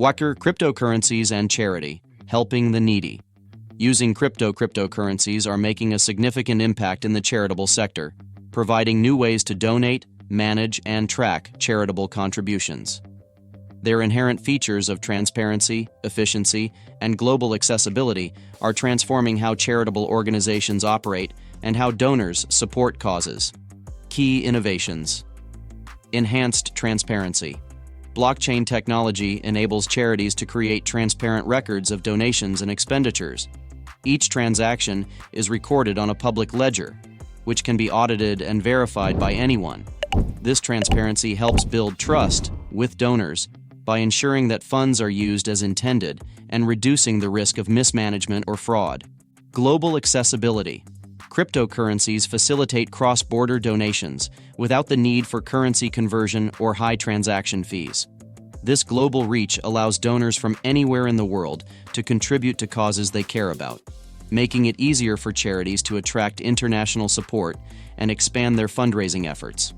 Cryptocurrencies and charity, helping the needy. Using cryptocurrencies are making a significant impact in the charitable sector, providing new ways to donate, manage, and track charitable contributions. Their inherent features of transparency, efficiency, and global accessibility are transforming how charitable organizations operate and how donors support causes. Key innovations: enhanced transparency. Blockchain technology enables charities to create transparent records of donations and expenditures. Each transaction is recorded on a public ledger, which can be audited and verified by anyone. This transparency helps build trust with donors by ensuring that funds are used as intended and reducing the risk of mismanagement or fraud. Global accessibility. Cryptocurrencies facilitate cross-border donations without the need for currency conversion or high transaction fees. This global reach allows donors from anywhere in the world to contribute to causes they care about, making it easier for charities to attract international support and expand their fundraising efforts.